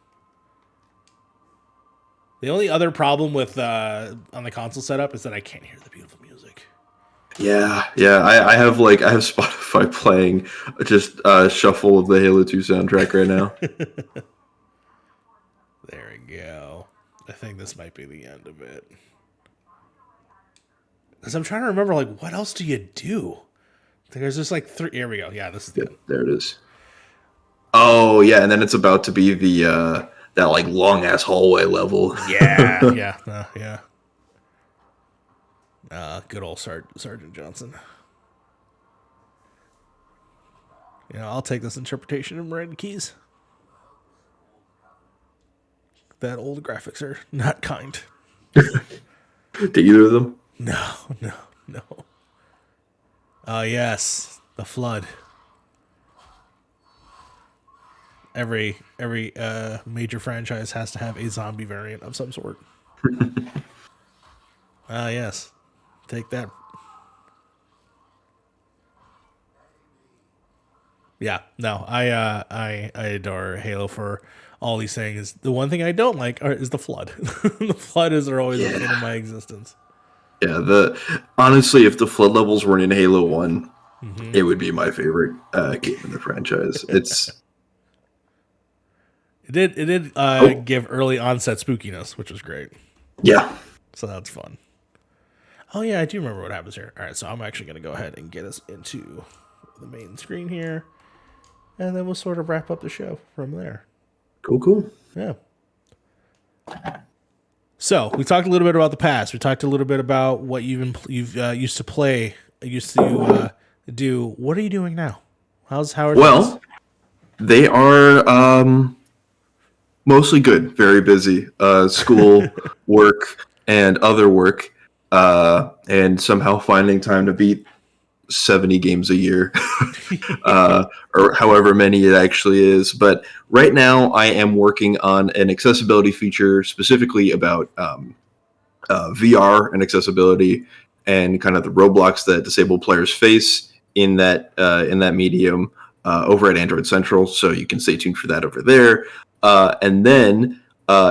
The only other problem with on the console setup is that I can't hear the beautiful music. Yeah. I have Spotify playing just shuffle of the Halo 2 soundtrack right now. There we go. I think this might be the end of it. Because I'm trying to remember, like, what else do you do? There's just like three. Here we go. Yeah, this is the end. There it is. Oh yeah, and then it's about to be the that like long ass hallway level. Yeah. Good old Sergeant Johnson. I'll take this interpretation of Miranda Keys. That old graphics are not kind. To either of them? No. Oh, yes. The flood. Every major franchise has to have a zombie variant of some sort. Yes. Take that. Yeah, no, I adore Halo for all these things. The one thing I don't like is the flood. The flood is always a thing in my existence. Yeah, honestly, if the flood levels weren't in Halo 1, it would be my favorite game in the franchise. It did give early onset spookiness, which was great. Yeah. So that's fun. Oh yeah, I do remember what happens here. All right, so I'm actually going to go ahead and get us into the main screen here, and then we'll sort of wrap up the show from there. Cool. Yeah. So we talked a little bit about the past. We talked a little bit about what you've used to play. Used to do. What are you doing now? How are things? Well, they are mostly good. Very busy. School, work, and other work, and somehow finding time to beat 70 games a year, or however many it actually is. But right now, I am working on an accessibility feature specifically about VR and accessibility and kind of the roadblocks that disabled players face in that medium over at Android Central. So you can stay tuned for that over there. And then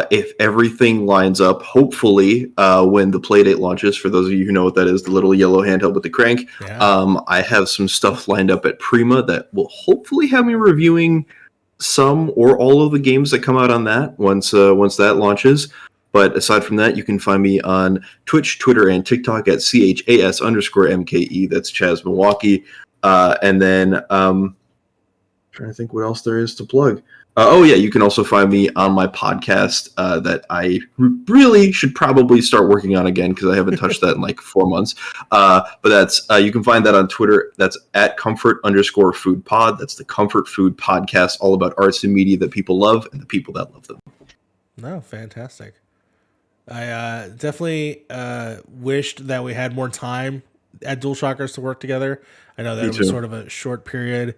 if everything lines up, hopefully when the Playdate launches, for those of you who know what that is, the little yellow handheld with the crank, I have some stuff lined up at Prima that will hopefully have me reviewing some or all of the games that come out on that once that launches. But aside from that, you can find me on Twitch, Twitter, and TikTok at CHAS_MKE. That's Chaz Milwaukee. And then trying to think what else there is to plug. You can also find me on my podcast that I really should probably start working on again because I haven't touched that in like 4 months. But that's you can find that on Twitter. That's at comfort_food pod. That's the Comfort Food Podcast, all about arts and media that people love and the people that love them. No, fantastic. I definitely wished that we had more time at DualShockers to work together. I know that it was sort of a short period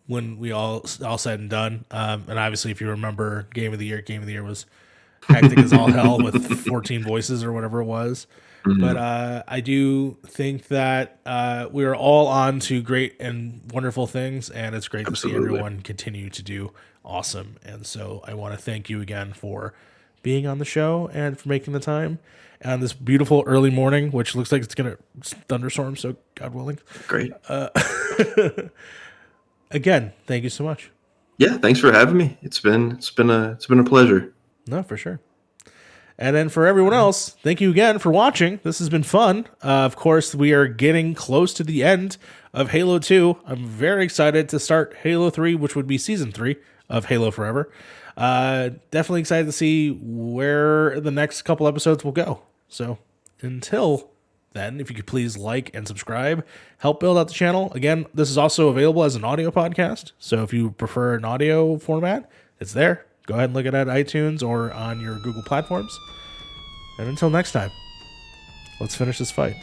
when we all said and done. And obviously, if you remember, Game of the Year was hectic as all hell with 14 voices or whatever it was. Mm-hmm. But I do think that we are all on to great and wonderful things, and it's great to see everyone continue to do awesome. And so I want to thank you again for being on the show and for making the time on this beautiful early morning, which looks like it's going to thunderstorm. So God willing. Great. Again, thank you so much. Yeah. Thanks for having me. It's been a pleasure. No, for sure. And then for everyone else, thank you again for watching. This has been fun. Of course, we are getting close to the end of Halo 2. I'm very excited to start Halo 3, which would be Season 3 of Halo Forever. Definitely excited to see where the next couple episodes will go. So until then, if you could please like and subscribe, help build out the channel. Again, this is also available as an audio podcast. So if you prefer an audio format, it's there. Go ahead and look at it at iTunes or on your Google platforms. And until next time, let's finish this fight.